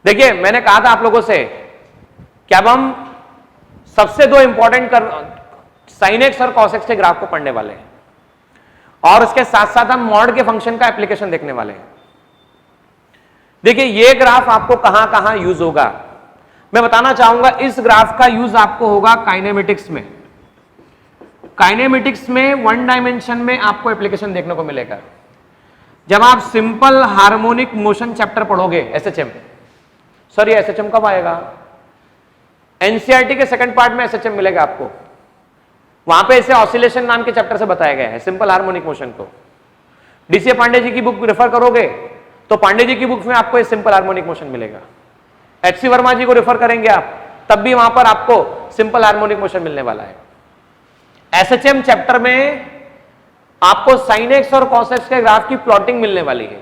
देखिए मैंने कहा था आप लोगों से कि अब हम सबसे दो इंपॉर्टेंट साइन एक्स और कॉस एक्स के ग्राफ को पढ़ने वाले हैं और उसके साथ साथ हम मॉड के फंक्शन का एप्लीकेशन देखने वाले हैं। देखिए ये ग्राफ आपको कहां कहां यूज होगा मैं बताना चाहूंगा। इस ग्राफ का यूज आपको होगा काइनेमेटिक्स में। काइनेमेटिक्स में वन डायमेंशन में आपको एप्लीकेशन देखने को मिलेगा जब आप सिंपल हार्मोनिक मोशन चैप्टर पढ़ोगे। एसएचएम, सर ये एसएचएम कब आएगा? एनसीईआरटी के सेकंड पार्ट में एसएचएम मिलेगा आपको। वहां पे इसे ऑसिलेशन नाम के चैप्टर से बताया गया है, सिंपल हार्मोनिक मोशन को। डीसी पांडे जी की बुक रेफर करोगे तो पांडे जी की बुक में आपको सिंपल हार्मोनिक मोशन मिलेगा। एचसी वर्मा जी को रेफर करेंगे आप तब भी वहां पर आपको सिंपल हार्मोनिक मोशन मिलने वाला है। एसएचएम चैप्टर में आपको साइन एक्स और कॉस एक्स के ग्राफ की प्लॉटिंग मिलने वाली है,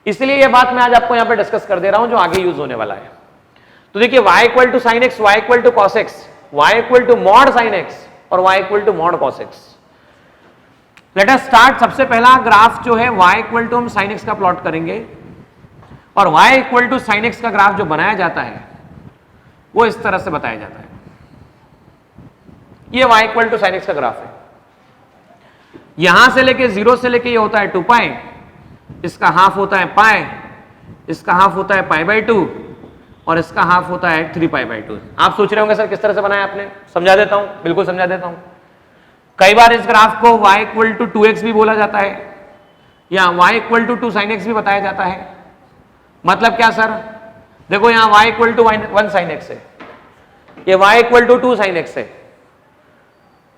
इसलिए यह बात मैं आज आपको यहां पे डिस्कस कर दे रहा हूं जो आगे यूज होने वाला है। तो देखिए y equal to sine x, y equal to cos x, y equal to mod sine x और y equal to mod cos x. Let us start. सबसे पहला ग्राफ जो है y इक्वल टू हम साइन एक्स का plot करेंगे और y equal to sine x का ग्राफ जो बनाया जाता है वो इस तरह से बताया जाता है। ये y equal to sine x का ग्राफ है। यहां से लेके 0 से लेके ये होता है 2 पाई, इसका हाफ होता है पाई, इसका हाफ होता है पाई बाई 2 और इसका हाफ होता है 3 पाई बाई 2। आप सोच रहे होंगे सर किस तरह से बनाया आपने? समझा देता हूं, बिल्कुल समझा देता हूं। कई बार इस ग्राफ को y इक्वल टू 2x भी बोला जाता है या y equal to 2 sin x भी बताया जाता है। मतलब क्या सर? देखो यहां y equal to 1 sin x है, ये y equal to 2 sin x है।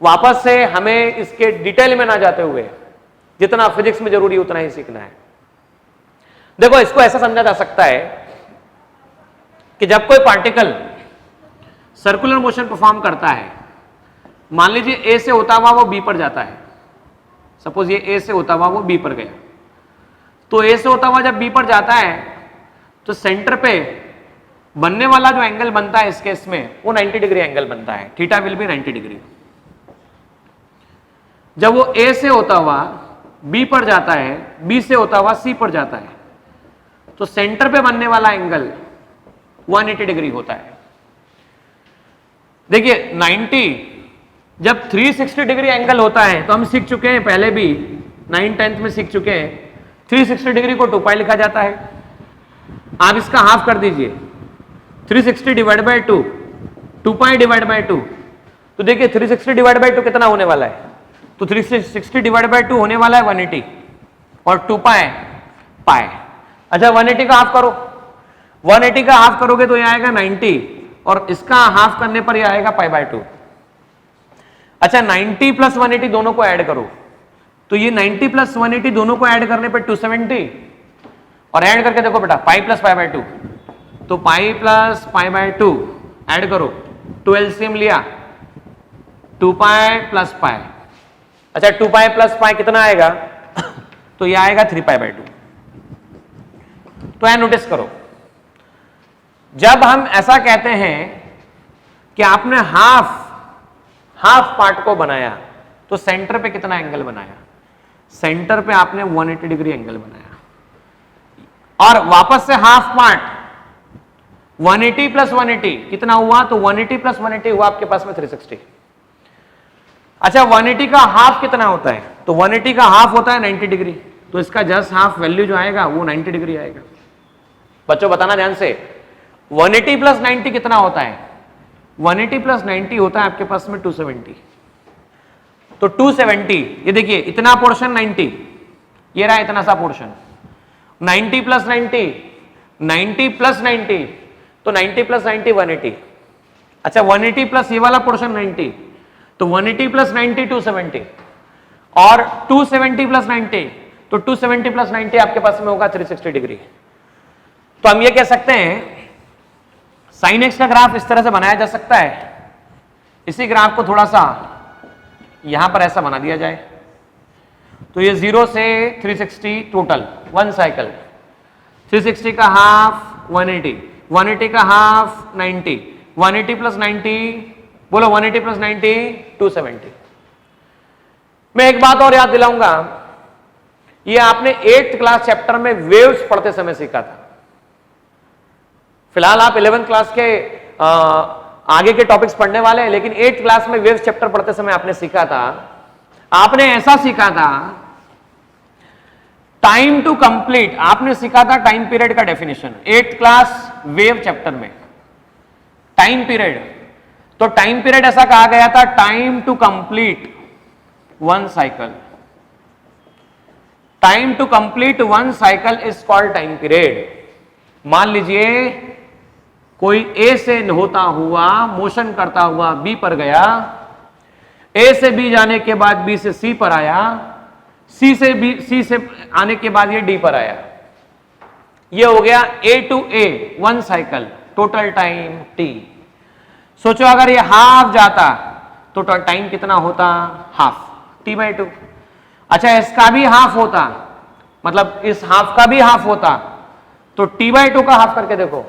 वापस से हमें इसके डिटेल में ना जाते हुए जितना फिजिक्स में जरूरी उतना ही सीखना है। देखो इसको ऐसा समझा जा सकता है कि जब कोई पार्टिकल सर्कुलर मोशन परफॉर्म करता है, मान लीजिए ए से होता हुआ वो बी पर जाता है। सपोज ये ए से होता हुआ वो बी पर गया, तो ए से होता हुआ जब बी पर जाता है तो सेंटर पे बनने वाला जो एंगल बनता है इस केस में वो 90 डिग्री एंगल बनता है। Theta will be 90 degree. जब वो ए से होता हुआ बी पर जाता है, बी से होता हुआ सी पर जाता है, तो सेंटर पे बनने वाला एंगल 180 डिग्री होता है। देखिए 90 जब 360 डिग्री एंगल होता है तो हम सीख चुके हैं पहले भी 9th-10th में सीख चुके हैं 360 डिग्री को 2 पाई लिखा जाता है। आप इसका हाफ कर दीजिए 360 divide by 2, 2 pi divide by 2। तो देखिए 360 डिवाइड बाई 2 कितना होने वाला है? तो 360 डिवाइड बाई 2 होने वाला है 180 और 2 पाई पाई। अच्छा 180 का हाफ करो, 180 का हाफ करोगे तो यह आएगा 90 और इसका हाफ करने पर यह आएगा पाई बाई 2। अच्छा 90 प्लस 180 दोनों को ऐड करो तो ये 90 प्लस 180 दोनों को ऐड करने पर 270 और ऐड करके देखो बेटा पाई प्लस पाई बाई 2, तो pi plus pi by 2 add करो, 2 एलसीएम लिया 2 पाई प्लस पाई। अच्छा 2 पाई प्लस पाई कितना आएगा? तो ये आएगा 3 पाई बाई 2। तो यह नोटिस करो जब हम ऐसा कहते हैं कि आपने हाफ पार्ट को बनाया तो सेंटर पे कितना एंगल बनाया? सेंटर पे आपने 180 डिग्री एंगल बनाया और वापस से हाफ पार्ट 180 प्लस 180 कितना हुआ? तो 180 प्लस 180 हुआ आपके पास में 360। अच्छा 180 का हाफ कितना होता है? तो 180 का हाफ होता है 90 डिग्री, तो इसका जस्ट हाफ वैल्यू जो आएगा वो 90 डिग्री आएगा। बच्चों बताना ध्यान से, 180 प्लस 90 कितना होता है? 180 प्लस 90 होता है आपके पास में 270। तो 270 ये देखिए इतना पोर्शन 90, ये रहा इतना सा पोर्शन 90 प्लस 90, 90 प्लस 90, तो 90 प्लस 90 180। अच्छा 180 प्लस ये वाला पोर्शन 90, तो 180 प्लस 90 270 और 270 प्लस 90, तो 270 प्लस 90 आपके पास में होगा 360 डिग्री। तो हम ये कह सकते हैं साइन एक्स का ग्राफ इस तरह से बनाया जा सकता है। इसी ग्राफ को थोड़ा सा यहां पर ऐसा बना दिया जाए तो ये 0 से 360 टोटल 1 साइकिल, 360 का हाफ 180, 180 का हाफ 90, 180 प्लस 90 बोलो 180 प्लस 90 270। मैं एक बात और याद दिलाऊंगा, ये आपने 8th क्लास चैप्टर में वेव्स पढ़ते समय सीखा था। फिलहाल आप 11th क्लास के आगे के टॉपिक्स पढ़ने वाले हैं, लेकिन 8th क्लास में वेव्स चैप्टर पढ़ते समय आपने सीखा था, आपने ऐसा सीखा था टाइम टू कंप्लीट, आपने सीखा था टाइम पीरियड का definition 8th class wave chapter में। टाइम पीरियड, तो टाइम पीरियड ऐसा कहा गया था, time to complete one cycle, time to complete one cycle is called time period. मान लीजिए कोई ए से होता हुआ मोशन करता हुआ बी पर गया, ए से बी जाने के बाद बी से सी पर आया, सी से आने के बाद ये डी पर आया, ये हो गया A two A one cycle, total time T. सोचो अगर ये हाफ जाता तो टाइम कितना होता, हाफ, टी बाई टू। अच्छा इसका भी हाफ होता, मतलब इस हाफ का भी हाफ होता, तो टी बाई टू का हाफ करके देखो,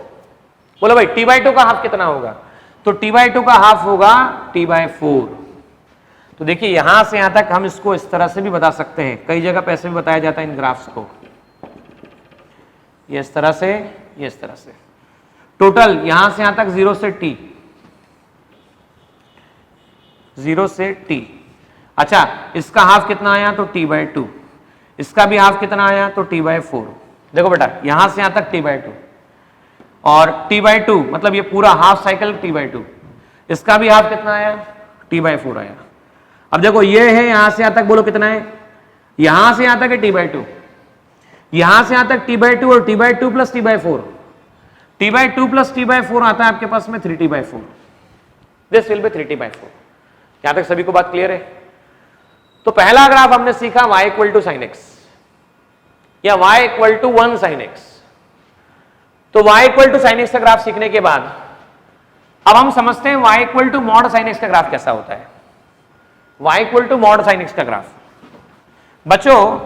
बोलो भाई टी बाई टू का हाफ कितना होगा, तो टी बाई टू का हाफ होगा टी बाई फोर। तो देखिए यहां से यहां तक हम इसको इस तरह से भी बता सकते हैं, कई जगह पे ऐसे भी बताया जाता है इन ग्राफ्स को, ये इस तरह से, ये इस तरह से, टोटल यहां से यहां तक 0 से टी, 0 से टी। अच्छा इसका हाफ कितना आया, तो टी बाई टू, इसका भी हाफ कितना आया, तो टी बाई फोर। देखो बेटा यहां से यहां तक टी बाई टू और टी बाई टू, मतलब ये पूरा half cycle T by two, इसका भी हाफ कितना आया, टी बाई फोर आया। अब देखो ये है यहां से यहां तक, बोलो कितना है, यहां से यहां तक है टी बाई टू, यहां से यहां तक टी बाई टू और T by two plus T by four, T by two plus T by four आता है आपके पास में 3t by four, this will be 3t by four. यहां तक सभी को बात क्लियर है। तो पहला ग्राफ हमने सीखा y equal to sine x या y equal to 1 sine x. तो y equal to sine x का ग्राफ सीखने के बाद अब हम समझते हैं y equal to mod sine x का ग्राफ कैसा होता है। y equal to mod sine x का ग्राफ, बच्चों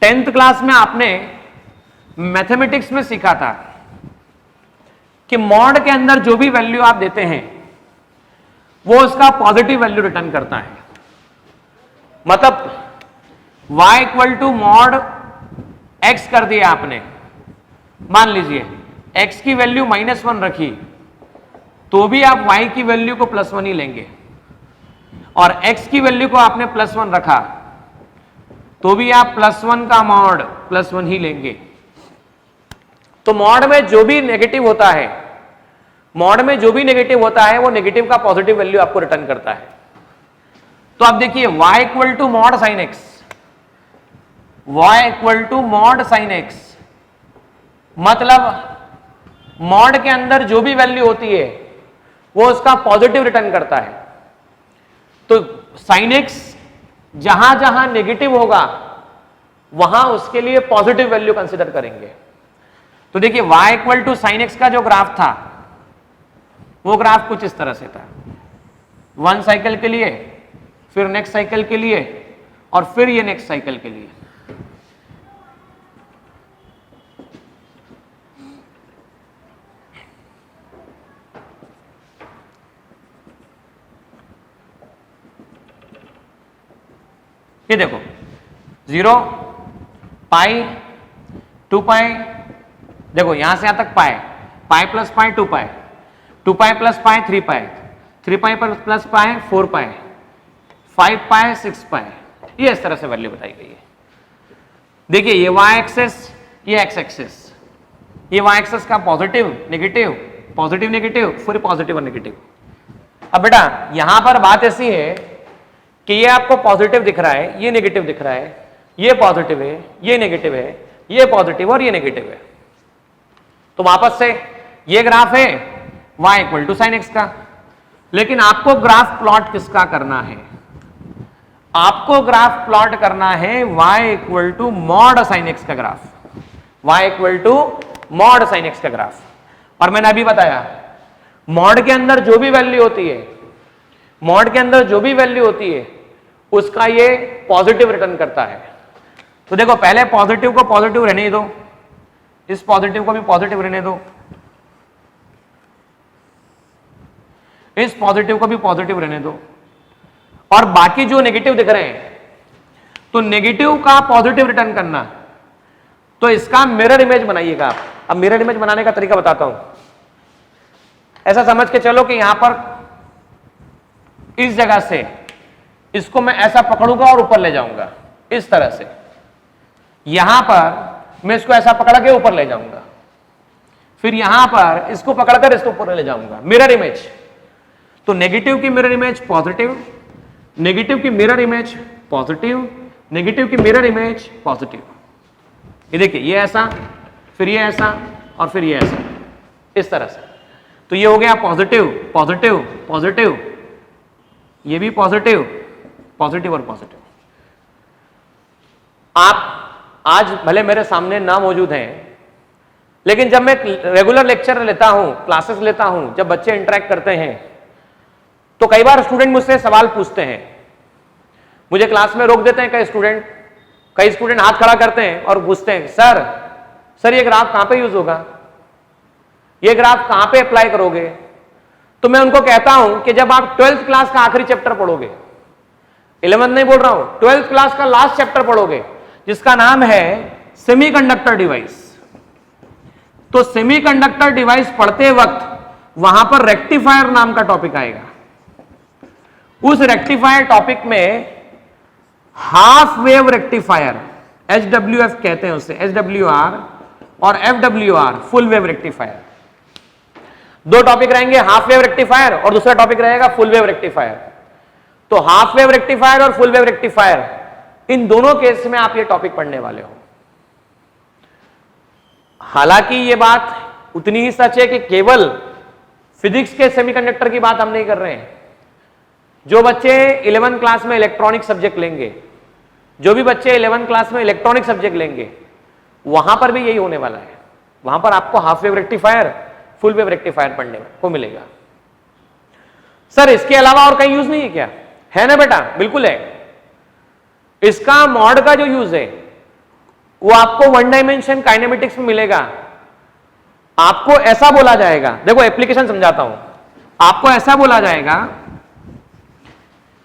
10th क्लास में आपने मैथमेटिक्स में सीखा था कि मॉड के अंदर जो भी वैल्यू आप देते हैं वो उसका पॉजिटिव वैल्यू रिटर्न करता है। मतलब y equal to mod x कर दिया आपने, मान लीजिए x की वैल्यू -1 रखी तो भी आप y की वैल्यू को +1 ही लेंगे, और x की वैल्यू को आपने +1 रखा तो भी आप +1 का मॉड +1 ही लेंगे। तो मॉड में जो भी नेगेटिव होता है, मॉड में जो भी नेगेटिव होता है वो नेगेटिव का पॉजिटिव वैल्यू आपको रिटर्न करता है। तो आप देखिए y equal to mod sine x, y equal to mod sine x, मतलब मॉड के अंदर जो भी वैल्यू होती है वो उसका पॉजिटिव रिटर्न करता है। तो साइन एक्स जहां जहां नेगेटिव होगा वहां उसके लिए पॉजिटिव वैल्यू कंसीडर करेंगे। तो देखिए y equal to sine x का जो ग्राफ था वो ग्राफ कुछ इस तरह से था, 1 साइकिल के लिए, फिर नेक्स्ट साइकिल के लिए, और फिर ये नेक्स्ट साइकिल के लिए। ये देखो 0 पाई 2 पाई, देखो यहां से यहां तक पाई, पाई प्लस पाई 2 पाई, 2 पाई प्लस पाई 3 पाई, 3 पाई प्लस पाई 4 पाई, 5 पाई 6 पाई, ये इस तरह से वैल्यू बताई गई है। देखिए ये y एक्सेस, ये x एक्सेस, ये y एक्सेस का पॉजिटिव नेगेटिव, पॉजिटिव नेगेटिव, फिर पॉजिटिव और नेगेटिव। अब बेटा यहां पर बात ऐसी है कि ये आपको पॉजिटिव दिख रहा है, ये नेगेटिव दिख रहा है, ये पॉजिटिव है, ये नेगेटिव है, ये पॉजिटिव और ये नेगेटिव है। तो वापस से ये ग्राफ है y equal to sine x का, लेकिन आपको ग्राफ प्लॉट किसका करना है, आपको ग्राफ प्लॉट करना है y equal to mod sine x का graph, y equal to mod sine x का ग्राफ। और मैंने अभी बताया मॉड के अंदर जो भी वैल्यू होती है, मॉड के अंदर जो भी वैल्यू होती है उसका ये पॉजिटिव रिटर्न करता है। तो देखो पहले पॉजिटिव को पॉजिटिव रहने दो, इस पॉजिटिव को भी पॉजिटिव रहने दो, इस पॉजिटिव को भी पॉजिटिव रहने दो, और बाकी जो नेगेटिव दिख रहे हैं तो नेगेटिव का पॉजिटिव रिटर्न करना, तो इसका मिरर इमेज बनाइएगा आप। अब मिरर इमेज बनाने का तरीका बताता हूं। ऐसा समझ के चलो कि यहां पर इस जगह से इसको मैं ऐसा पकड़ूंगा और ऊपर ले जाऊंगा, इस तरह से। यहां पर मैं इसको ऐसा पकड़ के ऊपर ले जाऊंगा, फिर यहां पर इसको पकड़कर इसको ऊपर ले जाऊंगा, मिरर इमेज। तो नेगेटिव की मिरर इमेज पॉजिटिव, नेगेटिव की मिरर इमेज पॉजिटिव, नेगेटिव की मिरर इमेज पॉजिटिव। ये देखिए, ये ऐसा, फिर ये ऐसा, और फिर ये ऐसा, इस तरह से। तो ये हो गया पॉजिटिव पॉजिटिव पॉजिटिव, ये भी पॉजिटिव पॉजिटिव और पॉजिटिव। आप आज भले मेरे सामने ना मौजूद हैं, लेकिन जब मैं रेगुलर लेक्चर लेता हूं, क्लासेस लेता हूं, जब बच्चे इंटरेक्ट करते हैं, तो कई बार स्टूडेंट मुझसे सवाल पूछते हैं, मुझे क्लास में रोक देते हैं कई स्टूडेंट हाथ खड़ा करते हैं और पूछते हैं, सर ये ग्राफ कहां पे यूज होगा, ये ग्राफ कहां पे अप्लाई करोगे? तो मैं उनको कहता हूं कि जब आप 12th क्लास का आखिरी चैप्टर पढ़ोगे, 11th नहीं बोल रहा हूं, 12th क्लास का लास्ट चैप्टर पढ़ोगे, जिसका नाम है सेमीकंडक्टर डिवाइस। तो सेमीकंडक्टर डिवाइस पढ़ते वक्त वहां पर रेक्टिफायर नाम का टॉपिक आएगा। उस रेक्टिफायर टॉपिक में हाफ वेव रेक्टिफायर, HWF कहते हैं उसे, HWR और FWR, फुल वेव रेक्टिफायर। दो टॉपिक रहेंगे, हाफ वेव रेक्टिफायर और दूसरा टॉपिक रहेगा फुल वेव रेक्टिफायर। तो हाफ वेव रेक्टिफायर और फुल वेव रेक्टिफायर, इन दोनों केस में आप ये टॉपिक पढ़ने वाले हो। हालांकि ये बात उतनी ही सच है कि केवल फिजिक्स के सेमीकंडक्टर की बात हम नहीं कर रहे हैं। जो बच्चे 11th क्लास में इलेक्ट्रॉनिक सब्जेक्ट लेंगे, जो भी बच्चे 11th क्लास में इलेक्ट्रॉनिक सब्जेक्ट लेंगे, वहां पर भी यही होने वाला है। वहां पर आपको half wave rectifier, full wave rectifier पढ़ने को मिलेगा। सर इसके अलावा और कहीं यूज नहीं है क्या? है ना बेटा, बिल्कुल है। इसका मॉड का जो यूज है वो आपको वन डायमेंशन काइनेमेटिक्स में मिलेगा। आपको ऐसा बोला जाएगा, देखो एप्लीकेशन समझाता हूं, आपको ऐसा बोला जाएगा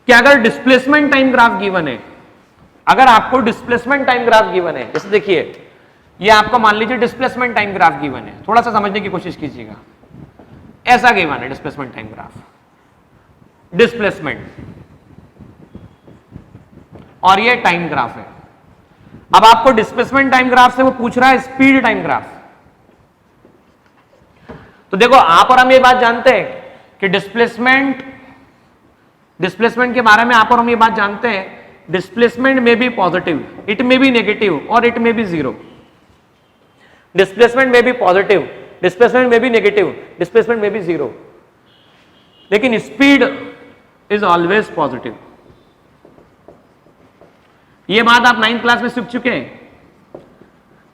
कि अगर डिस्प्लेसमेंट टाइम ग्राफ गिवन है, अगर आपको डिस्प्लेसमेंट टाइम ग्राफ गिवन है, जैसे देखिए ये आपको मान लीजिए डिस्प्लेसमेंट टाइम ग्राफ गिवन है, थोड़ा सा समझने की कोशिश कीजिएगा। ऐसा गिवन है डिस्प्लेसमेंट टाइम ग्राफ, डिस्प्लेसमेंट, और ये टाइम ग्राफ है। अब आपको डिस्प्लेसमेंट टाइम ग्राफ से वो पूछ रहा है स्पीड टाइम ग्राफ। तो देखो आप और हम ये बात जानते हैं कि डिस्प्लेसमेंट के बारे में आप और हम ये बात जानते हैं, डिस्प्लेसमेंट में भी पॉजिटिव, इट में भी नेगेटिव, और इट में भी जीरो। डिस्प्लेसमेंट में भी पॉजिटिव, डिस्प्लेसमेंट में भी नेगेटिव, डिस्प्लेसमेंट में भी जीरो, लेकिन स्पीड इज ऑलवेज पॉजिटिव। ये बात आप 9th क्लास में सीख चुके हैं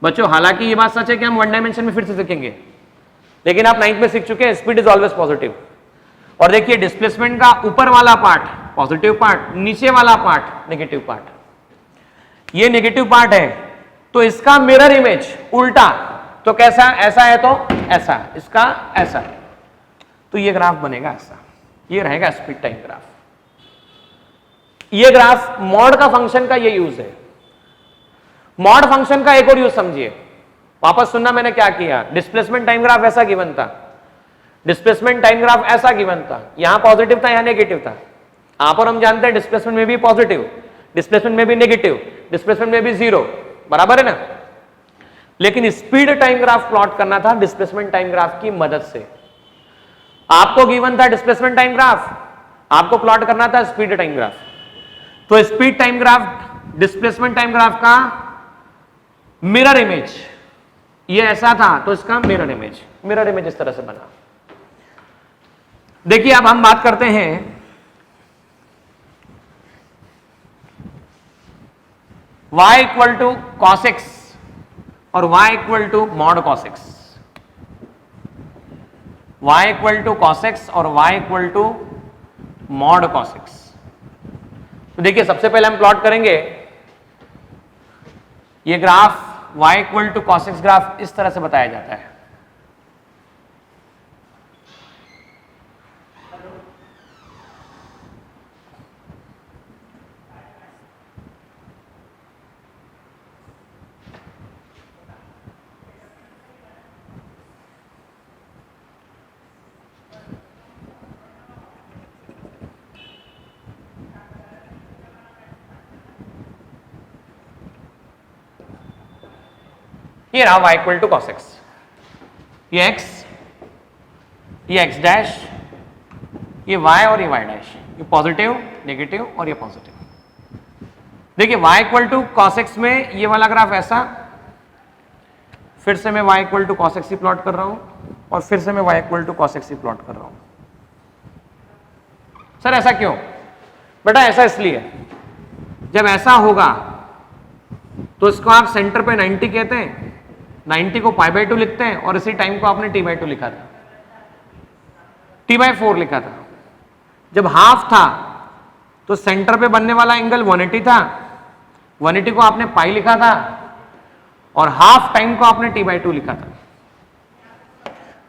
बच्चों। हालांकि ये बात सच है कि हम वन डायमेंशन में फिर से सीखेंगे, लेकिन आप 9th में सीख चुके हैं स्पीड इज ऑलवेज पॉजिटिव। और देखिए डिस्प्लेसमेंट का ऊपर वाला पार्ट पॉजिटिव पार्ट, नीचे वाला पार्ट नेगेटिव पार्ट। ये नेगेटिव पार्ट है तो इसका मिरर इमेज उल्टा, तो कैसा? ऐसा है तो ऐसा, इसका ऐसा, तो ये ग्राफ बनेगा ऐसा। ये रहेगा स्पीड टाइम ग्राफ। ये ग्राफ मॉड का फंक्शन का ये यूज है। मॉड फंक्शन का एक और यूज समझिए, वापस सुनना मैंने क्या किया। डिस्प्लेसमेंट टाइम ग्राफ ऐसा गिवन था, डिस्प्लेसमेंट टाइम ग्राफ ऐसा गिवन था, यहां पॉजिटिव था, यहां नेगेटिव था। आप और हम जानते हैं डिस्प्लेसमेंट में भी पॉजिटिव, डिस्प्लेसमेंट में भी नेगेटिव, डिस्प्लेसमेंट में भी जीरो, बराबर है ना। लेकिन स्पीड टाइम ग्राफ प्लॉट करना था डिस्प्लेसमेंट टाइम ग्राफ की मदद से। आपको गिवन था डिस्प्लेसमेंट टाइम ग्राफ, आपको प्लॉट करना था स्पीड टाइम ग्राफ। तो speed time graph displacement time graph का मिरर इमेज, ये ऐसा था तो इसका मिरर इमेज इस तरह से बना। देखिए अब हम बात करते हैं y equal to cos x और y equal to mod cos x, y equal to cos x और y equal to mod cos x। तो देखिए सबसे पहले हम प्लॉट करेंगे ये graph y equal to cos x graph इस तरह से बताया जाता है। ये रहा y equal to cos x, ये x, ये x डैश, ये y और ये y डैश, ये पॉजिटिव, नेगेटिव और ये पॉजिटिव। देखिए y equal to cos x में ये वाला ग्राफ ऐसा, फिर से मैं y equal to cos x ही प्लॉट कर रहा हूं, और फिर से मैं y equal to cos x ही प्लॉट कर रहा हूं। सर ऐसा क्यों? बेटा ऐसा इसलिए, जब ऐसा होगा तो इसको आप सेंटर पे 90 कहते हैं, 90 को π/2 लिखते हैं, और इसी टाइम को आपने t/2 लिखा था, t/4 लिखा था। जब हाफ था तो सेंटर पे बनने वाला एंगल 180 था, 180 को आपने पाई लिखा था, और हाफ टाइम को आपने t/2 लिखा था।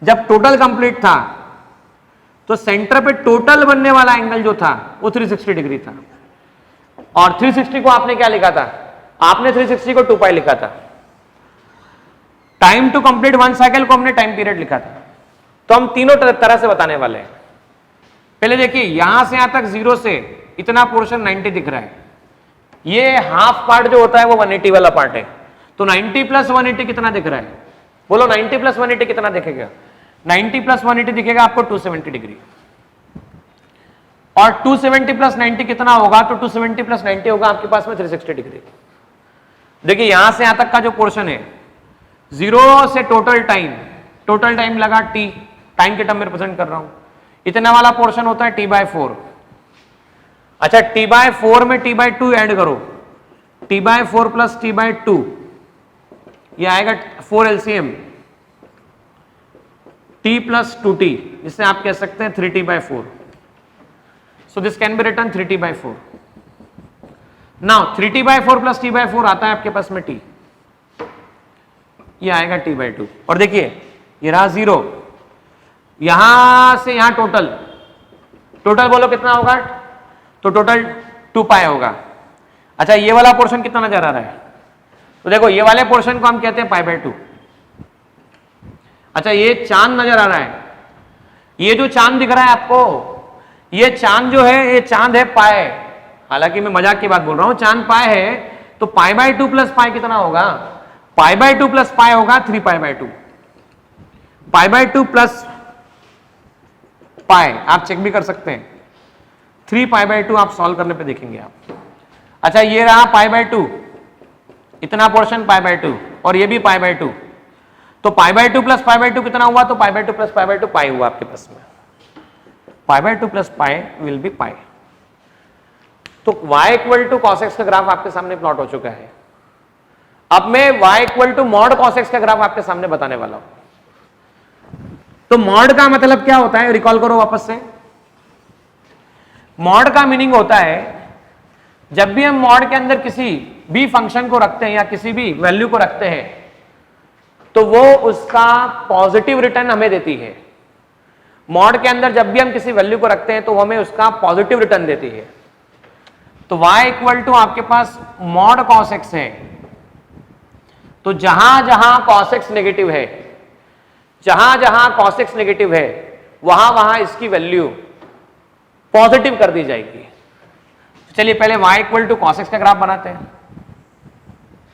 जब टोटल कंप्लीट था तो सेंटर पे टोटल बनने वाला एंगल जो था वो 360 डिग्री था, और 360 को आपने क्या लिखा था? आपने 360 को 2π लिखा था। Time to complete one cycle को हमने टाइम पीरियड लिखा था। तो हम तीनों तरह से बताने वाले हैं। पहले देखिए, यहां से यहां तक 0 से इतना पोर्शन 90 दिख रहा है, ये हाफ पार्ट जो होता है वो 180 वाला पार्ट है। तो 90 प्लस 180 कितना दिख रहा है? बोलो 90 प्लस 180 कितना दिखेगा? 90 प्लस 180 दिखेगा आपको 270 डिग्री, और 270 प्लस 90 कितना होगा? तो 270 प्लस 90 होगा आपके पास में 360 डिग्री। देखिए यहां से यहां तक का जो पोर्शन है, 0 से टोटल टाइम लगा t, टाइम के टर्म में रिप्रेजेंट कर रहा हूं, इतना वाला पोर्शन होता है t/4। अच्छा, t/4 में t/2 ऐड करो, t/4 प्लस t/2, ये आएगा 4 LCM, t प्लस 2t, जिससे आप कह सकते हैं 3t/4। So this can be written 3t/4। Now 3t/4 plus t/4 आता है आपके पास में t, ये आएगा t/2। और देखिए ये रहा 0, यहां से यहां टोटल बोलो कितना होगा? तो टोटल 2π होगा। अच्छा, ये वाला पोर्शन कितना नजर आ रहा है? तो देखो ये वाले पोर्शन को हम कहते हैं π/2। अच्छा, ये चांद नजर आ रहा है, ये जो चांद दिख रहा है आपको, ये चांद जो है, ये चांद है पाए। हालांकि मैं मजाक की बात बोल रहा हूं, चांद पाए है, तो π/2 प्लस पाए कितना होगा? π/2 प्लस पाए होगा 3π/2। π/2 प्लस पाए आप चेक भी कर सकते हैं, 3π/2 आप सॉल्व करने पे देखेंगे आप। अच्छा, ये रहा π/2, इतना पोर्शन π/2, और ये भी π/2, तो π/2 प्लस π/2 कितना हुआ? तो π/2 प्लस π/2 पाई हुआ आपके पास में, π/2 plus pi will be pi. तो y equal to cos x का ग्राफ आपके सामने प्लॉट हो चुका है। अब मैं y equal to mod cos x का ग्राफ आपके सामने बताने वाला हूं। तो मॉड का मतलब क्या होता है? रिकॉल करो वापस से। मॉड का मीनिंग होता है, जब भी हम मॉड के अंदर किसी भी फंक्शन को रखते हैं या किसी भी वैल्यू को रखते हैं, तो वो उसका पॉजिटिव रिटर्न हमें देती है। मॉड के अंदर जब भी हम किसी वैल्यू को रखते हैं तो वो हमें उसका पॉजिटिव रिटर्न देती है। तो y इक्वल टू आपके पास मॉड cos x है, तो जहां जहां cos x नेगेटिव है, जहां जहां cos x नेगेटिव है, वहां वहां इसकी वैल्यू पॉजिटिव कर दी जाएगी। तो चलिए पहले y equal to cos x का ग्राफ बनाते हैं।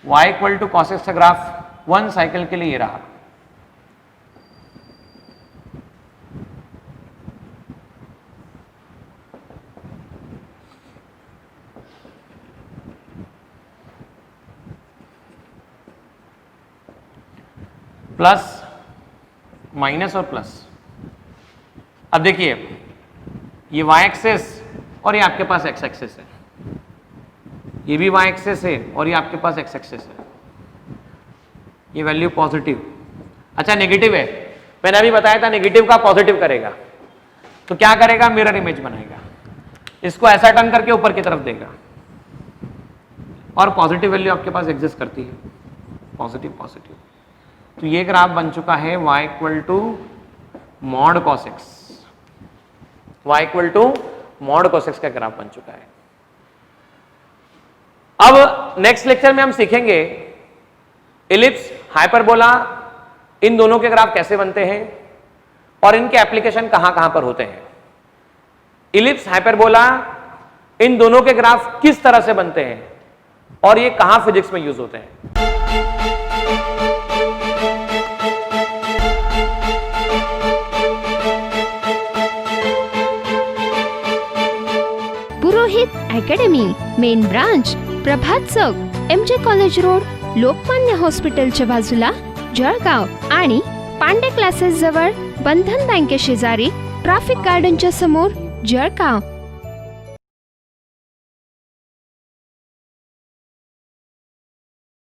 y equal to cos x का ग्राफ वन साइकिल के लिए ये रहा। प्लस माइनस और प्लस। अब देखिए ये y एक्सेस और ये आपके पास x एक्सेस है, ये भी y एक्सेस है और ये आपके पास x एक्सेस है। ये वैल्यू पॉजिटिव, अच्छा नेगेटिव है, मैंने अभी बताया था नेगेटिव का पॉजिटिव करेगा तो क्या करेगा? मिरर इमेज बनाएगा, इसको ऐसा टर्न करके ऊपर की तरफ देगा और पॉजिटिव वैल्यू आपके पास एग्जिस्ट करती है, पॉजिटिव पॉजिटिव। तो ये ग्राफ बन चुका है y equal to mod cos x, y equal to mod cos x का ग्राफ बन चुका है। अब नेक्स्ट लेक्चर में हम सीखेंगे इलिप्स, हाइपरबोला, इन दोनों के ग्राफ कैसे बनते हैं और इनके एप्लीकेशन कहां कहां पर होते हैं। इलिप्स, हाइपरबोला, इन दोनों के ग्राफ किस तरह से बनते हैं और ये कहां फिजिक्स में यूज होते हैं। अकॅडमी, मेन ब्रांच, प्रभात चौक, MJ कॉलेज रोड, लोकमान्य हॉस्पिटलच्या बाजूला, जळगाव आणि पांडे क्लासेस जवळ, बंधन बँके शेजारी, ट्रॅफिक गार्डनच्या समोर, जळगाव.